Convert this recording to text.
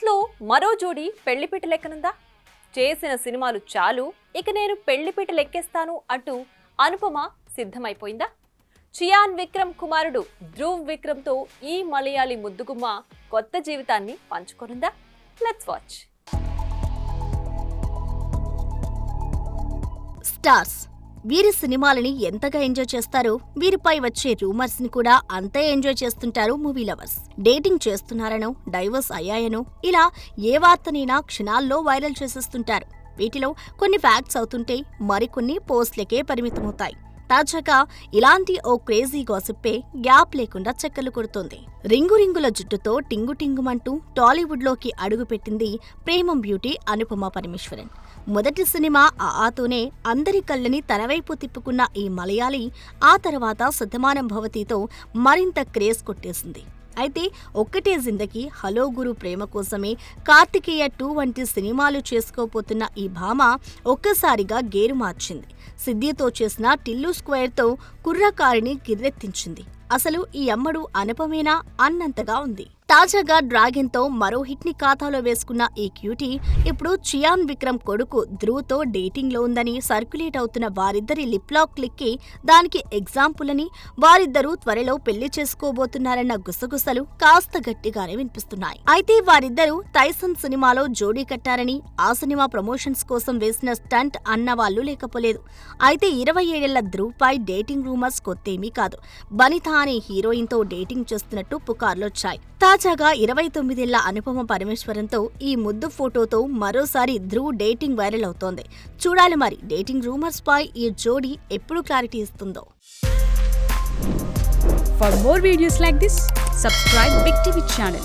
లో మరో జోడి పెళ్లిపీట లెక్కనుందా? చేసిన సినిమాలు చాలు, ఇక నేను పెళ్లిపీట లెక్కేస్తాను అంటూ అనుపమ సిద్ధమైపోయిందా? చియాన్ విక్రమ్ కుమారుడు ధ్రువ్ విక్రమ్ తో ఈ మలయాళీ ముద్దుగుమ్మ కొత్త జీవితాన్ని పంచుకోనుందా? Let's watch. స్టార్స్ వీరి సినిమాలని ఎంతగా ఎంజాయ్ చేస్తారో వీరిపై వచ్చే రూమర్స్ ని కూడా అంతే ఎంజాయ్ చేస్తుంటారు మూవీ లవర్స్. డేటింగ్ చేస్తున్నారనో, డైవర్స్ అయ్యాయనో ఇలా ఏ వార్తనైనా క్షణాల్లో వైరల్ చేసేస్తుంటారు. వీటిలో కొన్ని ఫ్యాక్ట్స్ అవుతుంటే మరికొన్ని పోస్ట్లకే పరిమితమవుతాయి. తాజాగా ఇలాంటి ఓ క్రేజీ గాసిప్పే గ్యాప్ లేకుండా చక్కర్లు కొడుతోంది. రింగు రింగుల జుట్టుతో టింగు టింగుమంటూ టాలీవుడ్లోకి అడుగుపెట్టింది ప్రేమం బ్యూటీ అనుపమ పరమేశ్వరన్. మొదటి సినిమా ఆతోనే అందరి కళ్ళని తనవైపు తిప్పుకున్న ఈ మలయాళీ ఆ తర్వాత శతమానం భవతితో మరింత క్రేజ్ కొట్టేసింది. అయితే ఒక్కటే జిందగీ, హలో గురు, ప్రేమ కోసమే, కార్తికేయ 2 వంటి సినిమాలు చేసుకోపోతున్న ఈ భామ ఒక్కసారిగా గేరు మార్చింది. సిద్ధితో చేసిన టిల్లు స్క్వేర్తో కుర్రకారిని గిర్రెత్తించింది. అసలు ఈ అమ్మడు అనుపమేనా అన్నంతగా ఉంది. తాజాగా డ్రాగన్ తో మరో హిట్ ని ఖాతాలో వేసుకున్న ఈ క్యూటీ ఇప్పుడు చియాన్ విక్రమ్ కొడుకు ధ్రువ్ తో డేటింగ్ లో ఉందని సర్క్యులేట్ అవుతున్న వారిద్దరి లిప్ లాక్ క్లిక్ కి దానికి ఎగ్జాంపుల్ అని, వారిద్దరూ త్వరలో పెళ్లి చేసుకోబోతున్నారన్న గుసగుసలు కాస్త గట్టిగానే వినిపిస్తున్నాయి. అయితే వారిద్దరూ టైసన్ సినిమాలో జోడీ కట్టారని, ఆ సినిమా ప్రమోషన్స్ కోసం వేసిన స్టంట్ అన్న వాళ్ళు లేకపోలేదు. అయితే 27 ఏళ్ల ధ్రువ్ పై డేటింగ్ రూమర్స్ కొత్తేమీ కాదు. బనిత అనే హీరోయిన్ తో డేటింగ్ చేస్తున్నట్టు పుకార్లొచ్చాయి. తాజాగా 29 ఏళ్ల అనుపమ పరమేశ్వరన్తో ఈ ముద్దు ఫోటోతో మరోసారి ధ్రువ్ డేటింగ్ వైరల్ అవుతోంది. చూడాలి మరి డేటింగ్ రూమర్స్ పై ఈ జోడీ ఎప్పుడు క్లారిటీ ఇస్తుందో. For more videos like this, subscribe Big TV channel.